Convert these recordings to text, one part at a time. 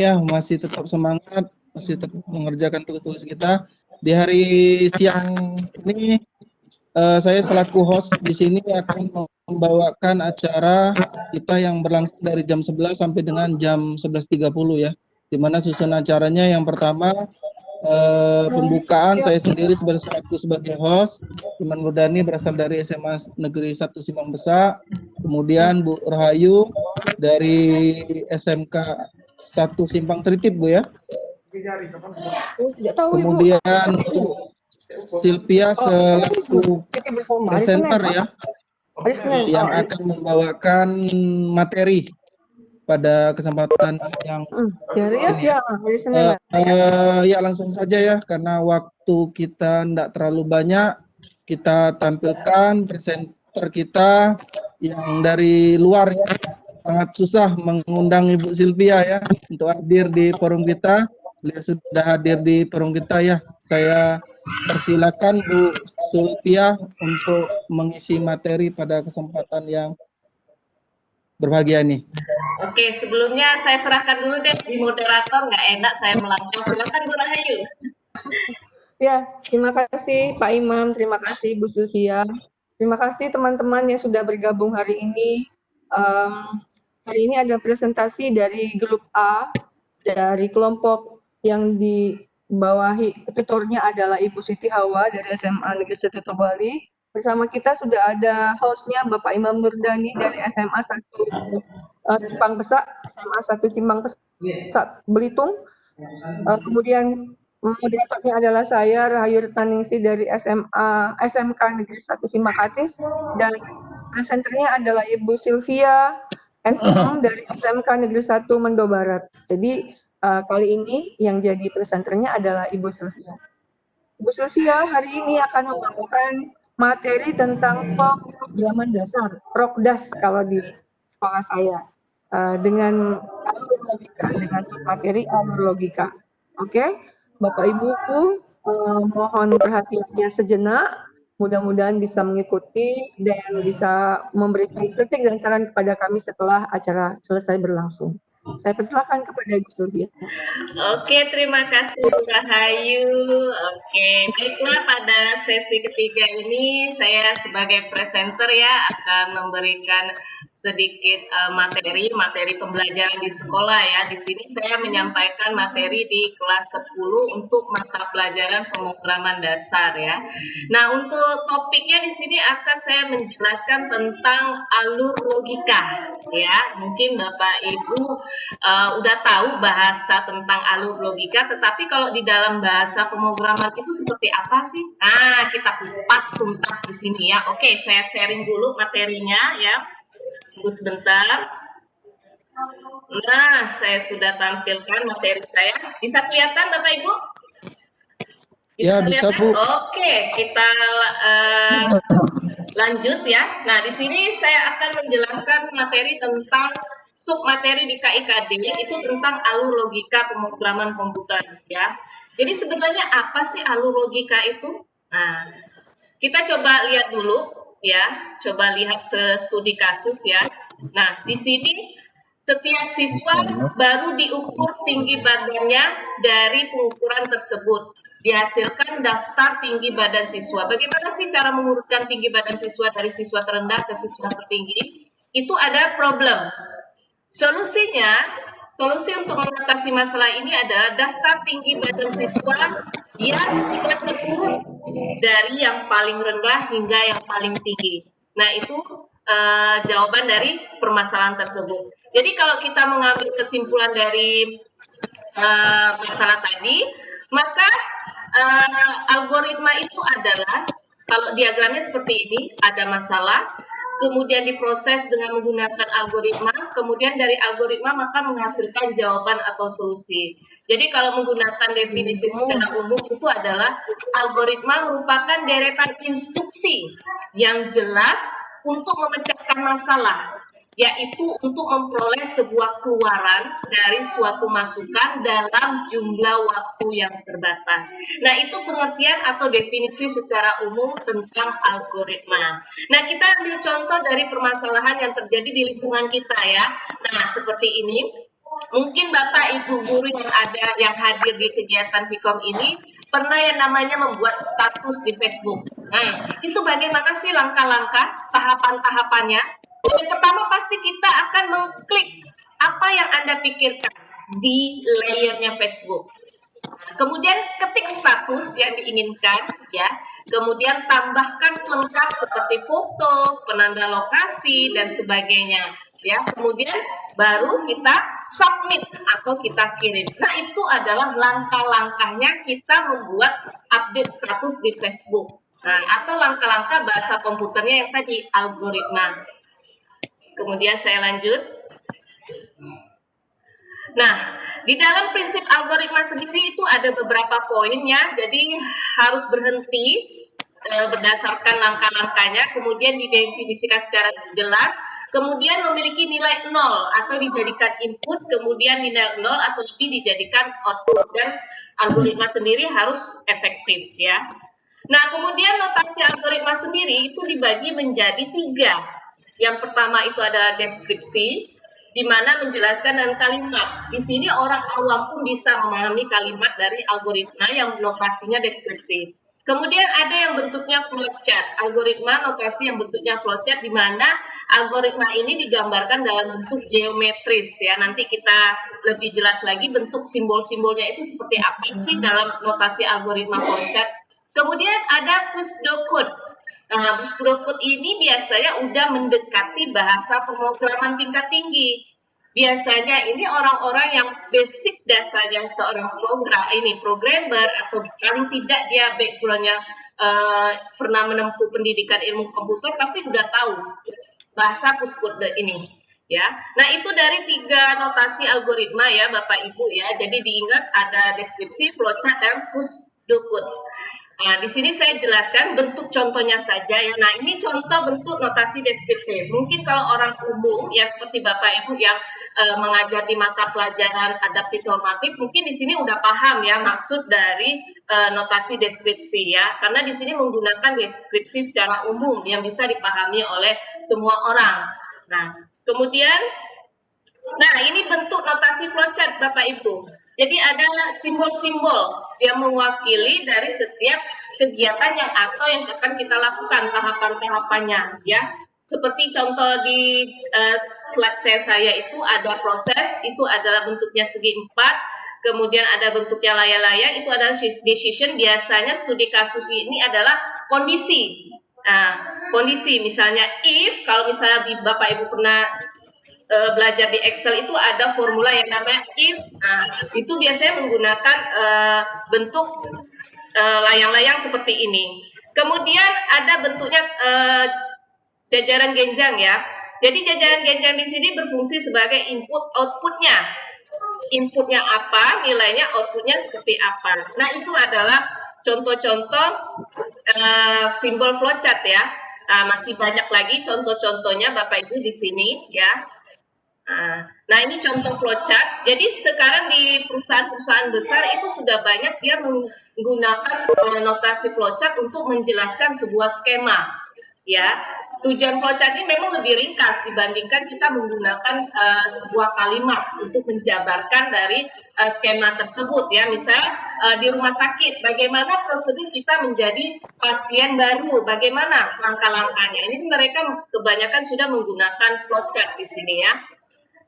ya, masih tetap semangat, masih tetap mengerjakan tugas-tugas kita. Di hari siang ini saya selaku host di sini akan membawakan acara kita yang berlangsung dari jam 11 sampai dengan jam 11.30 ya. Di mana susun acaranya yang pertama pembukaan saya sendiri sebagai host, Iman Nurdani berasal dari SMA Negeri 1 Simpang Besak, kemudian Bu Rahayu dari SMK 1 Simpang Tritip Bu ya. Tidak tahu Ibu. Kemudian Silvia selaku presenter ya, yang akan membawakan materi pada kesempatan yang ini ya. Ya langsung saja ya, karena waktu kita tidak terlalu banyak, kita tampilkan presenter kita yang dari luar ya. Sangat susah mengundang Ibu Silvia ya untuk hadir di forum kita. Beliau sudah hadir di forum kita ya. Saya persilakan Bu Silvia untuk mengisi materi pada kesempatan yang berbahagia ini. Oke, sebelumnya saya serahkan dulu deh di moderator, nggak enak saya melangkah. Silakan Bu Rahayu. Ya, terima kasih Pak Imam, terima kasih Bu Sylvia, terima kasih teman-teman yang sudah bergabung hari ini. Hari ini ada presentasi dari grup A, dari kelompok yang dibawahi ketuanya adalah Ibu Siti Hawa dari SMA Negeri 1 Bali. Bersama kita sudah ada hostnya Bapak Imam Nurdani dari SMA 1 Simpang Besak, SMA 1 Simpang Besak Belitung. Kemudian moderatornya adalah saya Rahayu Retnaningsih dari SMK Negeri 1 Simakatis, dan presenternya adalah Ibu Sylvia SM dari SMK Negeri 1 Mendo Barat. Jadi kali ini yang jadi presenternya adalah Ibu Sylvia. Ibu Sylvia hari ini akan membawakan materi tentang pemrograman dasar, Prokdas kalau di sekolah saya, dengan alur logika, dengan materi alur logika. Oke, Bapak Ibu, mohon perhatiannya sejenak. Mudah-mudahan bisa mengikuti dan bisa memberikan kritik dan saran kepada kami setelah acara selesai berlangsung. Saya persilakan kepada Ibu Sylvia. Oke, terima kasih Bu Rahayu. Oke, baiklah, pada sesi ketiga ini saya sebagai presenter ya akan memberikan sedikit materi pembelajaran di sekolah ya. Di sini saya menyampaikan materi di kelas 10 untuk mata pelajaran pemrograman dasar ya. Nah, untuk topiknya di sini akan saya menjelaskan tentang alur logika ya. Mungkin Bapak Ibu udah tahu bahasa tentang alur logika, tetapi kalau di dalam bahasa pemrograman itu seperti apa sih? Nah, kita kupas tuntas di sini ya. Oke, saya sharing dulu materinya ya. Tunggu sebentar. Nah, saya sudah tampilkan materi saya. Bisa kelihatan Bapak Ibu? Bisa Bu. Oke, kita lanjut ya. Nah, di sini saya akan menjelaskan materi tentang submateri di KIKD, itu tentang alur logika pemrograman komputer ya. Jadi sebenarnya apa sih alur logika itu? Nah, kita coba lihat dulu ya, coba lihat studi kasus ya. Nah, di sini setiap siswa baru diukur tinggi badannya dari pengukuran tersebut. Dihasilkan daftar tinggi badan siswa. Bagaimana sih cara mengurutkan tinggi badan siswa dari siswa terendah ke siswa tertinggi? Itu ada problem. Solusi untuk mengatasi masalah ini adalah daftar tinggi badan siswa yang sudah terurut dari yang paling rendah hingga yang paling tinggi. Nah, itu jawaban dari permasalahan tersebut. Jadi kalau kita mengambil kesimpulan dari masalah tadi, maka algoritma itu adalah, kalau diagramnya seperti ini, ada masalah, kemudian diproses dengan menggunakan algoritma, kemudian dari algoritma maka menghasilkan jawaban atau solusi. Jadi kalau menggunakan definisi secara umum itu adalah algoritma merupakan deretan instruksi yang jelas untuk memecahkan masalah, yaitu untuk memperoleh sebuah keluaran dari suatu masukan dalam jumlah waktu yang terbatas. Nah, itu pengertian atau definisi secara umum tentang algoritma. Nah, kita ambil contoh dari permasalahan yang terjadi di lingkungan kita ya. Nah, seperti ini. Mungkin Bapak Ibu guru yang hadir di kegiatan Vkom ini pernah yang namanya membuat status di Facebook. Nah, itu bagaimana sih langkah-langkah, tahapan-tahapannya? Yang pertama pasti kita akan mengklik apa yang Anda pikirkan di layernya Facebook. Kemudian ketik status yang diinginkan, ya. Kemudian tambahkan lengkap seperti foto, penanda lokasi dan sebagainya, ya. Kemudian baru kita submit atau kita kirim. Nah, itu adalah langkah-langkahnya kita membuat update status di Facebook. Nah, atau langkah-langkah bahasa komputernya yang tadi algoritma. Kemudian saya lanjut. Nah, di dalam prinsip algoritma sendiri itu ada beberapa poin ya, jadi harus berhenti berdasarkan langkah-langkahnya, kemudian didefinisikan secara jelas, kemudian memiliki nilai 0 atau dijadikan input, kemudian nilai 0 atau lebih dijadikan output, dan algoritma sendiri harus efektif ya. Nah, kemudian notasi algoritma sendiri itu dibagi menjadi 3. Yang pertama itu adalah deskripsi, di mana menjelaskan dengan kalimat. Di sini orang awam pun bisa memahami kalimat dari algoritma yang notasinya deskripsi. Kemudian ada yang bentuknya flowchart, algoritma notasi yang bentuknya flowchart, di mana algoritma ini digambarkan dalam bentuk geometris ya. Nanti kita lebih jelas lagi bentuk simbol-simbolnya itu seperti apa sih dalam notasi algoritma flowchart. Kemudian ada pseudocode. Nah, pseudocode ini biasanya udah mendekati bahasa pemrograman tingkat tinggi. Biasanya ini orang-orang yang basic dasarnya seorang programmer atau paling tidak dia backgroundnya pernah menempuh pendidikan ilmu komputer pasti udah tahu bahasa pseudocode ini. Ya, nah itu dari 3 notasi algoritma ya Bapak Ibu ya. Jadi diingat ada deskripsi, flowchart, dan pseudocode. Nah, di sini saya jelaskan bentuk contohnya saja ya. Nah, ini contoh bentuk notasi deskripsi. Mungkin kalau orang umum ya seperti Bapak Ibu yang mengajar di mata pelajaran adaptif normatif, mungkin di sini udah paham ya maksud dari notasi deskripsi ya. Karena di sini menggunakan deskripsi secara umum yang bisa dipahami oleh semua orang. Nah, kemudian ini bentuk notasi flowchart Bapak Ibu. Jadi ada simbol-simbol yang mewakili dari setiap kegiatan yang akan kita lakukan tahapan-tahapannya ya. Seperti contoh di slide saya itu ada proses, itu adalah bentuknya segi 4, kemudian ada bentuknya layar-layar, itu adalah decision. Biasanya studi kasus ini adalah kondisi. Nah, kondisi misalnya if, kalau misalnya Bapak Ibu pernah belajar di Excel itu ada formula yang namanya if. Nah, itu biasanya menggunakan bentuk layang-layang seperti ini. Kemudian ada bentuknya jajaran genjang ya. Jadi jajaran genjang di sini berfungsi sebagai input outputnya. Inputnya apa, nilainya, outputnya seperti apa. Nah, itu adalah contoh-contoh simbol flowchart ya. Masih banyak lagi contoh-contohnya Bapak Ibu di sini ya. Nah, ini contoh flowchart. Jadi sekarang di perusahaan-perusahaan besar itu sudah banyak dia menggunakan notasi flowchart untuk menjelaskan sebuah skema. Ya, tujuan flowchart ini memang lebih ringkas dibandingkan kita menggunakan sebuah kalimat untuk menjabarkan dari skema tersebut. Ya, misal di rumah sakit, bagaimana prosedur kita menjadi pasien baru, bagaimana langkah-langkahnya. Ini mereka kebanyakan sudah menggunakan flowchart di sini ya.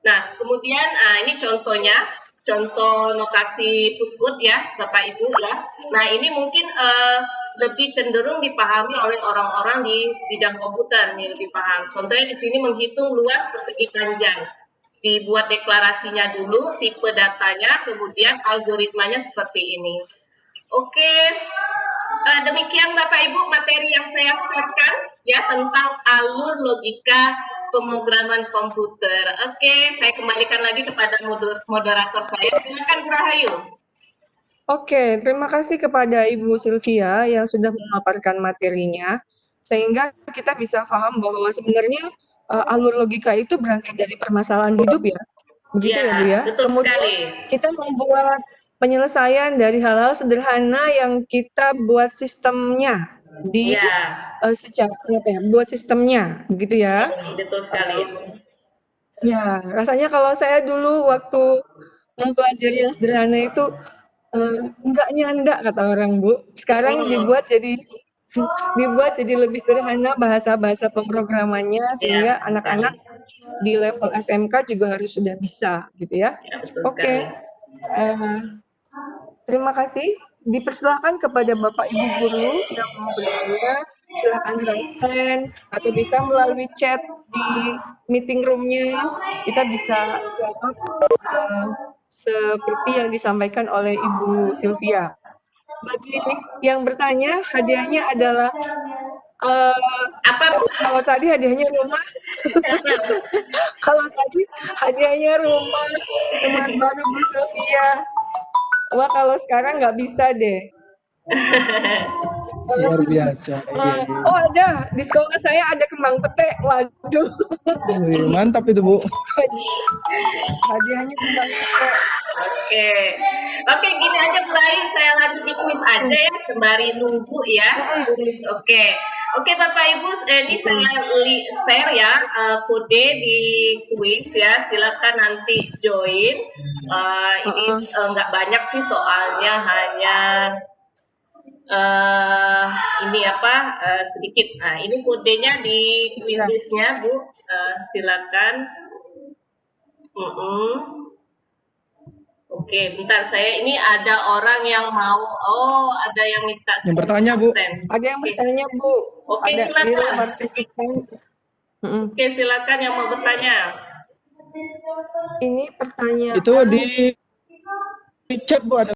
Nah, kemudian ini contohnya, contoh notasi pseudocode ya, Bapak Ibu ya. Nah, ini mungkin lebih cenderung dipahami oleh orang-orang di bidang komputer, nih lebih paham. Contohnya di sini menghitung luas persegi panjang. Dibuat deklarasinya dulu, tipe datanya, kemudian algoritmanya seperti ini. Oke, demikian Bapak Ibu materi yang saya share ya tentang alur logika pemrograman komputer. Oke, saya kembalikan lagi kepada moderator saya. Silakan Bu Rahayu. Oke, terima kasih kepada Ibu Sylvia yang sudah memaparkan materinya, sehingga kita bisa paham bahwa sebenarnya alur logika itu berangkat dari permasalahan hidup ya, begitu ya Bu ya. Betul kemudian sekali. Kita membuat penyelesaian dari hal-hal sederhana yang kita buat sistemnya di secara buat sistemnya, begitu ya. Betul sekali. Ya, rasanya kalau saya dulu waktu mempelajari yang sederhana itu nggak nyandak kata orang Bu. Sekarang Hmm, dibuat jadi lebih sederhana bahasa-bahasa pemrogramannya ya, sehingga sekali. anak-anak di level SMK juga harus sudah bisa gitu ya. Ya, betul sekali. Oke, eh, terima kasih. Dipersilakan kepada Bapak Ibu guru yang mau bertanya, silakan raise hand atau bisa melalui chat di meeting room-nya. Kita bisa jawab eh, seperti yang disampaikan oleh Ibu Sylvia. Bagi yang bertanya, hadiahnya adalah Apa Bu? kalau tadi hadiahnya rumah, kalau tadi hadiahnya rumah, teman baru Bu Sylvia. Wah, kalau sekarang nggak bisa deh. Luar biasa. Iya, iya. Oh ada, di sekolah saya ada kembang petek. Waduh, Wih, mantap itu, Bu. hadiahnya kembang petek. Oke, oke gini aja mulai saya lanjut di kuis aja ya sembari nunggu ya kuis. Oke, oke Bapak Ibu, ini saya share ya kode di kuis ya. Silakan nanti join. Ini nggak banyak sih soalnya hanya ini apa sedikit. Nah ini kodenya di kuisnya Bu. Silakan. Oke, bentar saya ini ada orang yang mau, ada yang minta Yang bertanya, Bu. 10%. Ada yang bertanya Bu. Oke, Ada silakan. little participant. Oke, silakan yang mau bertanya. Ini pertanyaan. Itu di chat, Bu, ada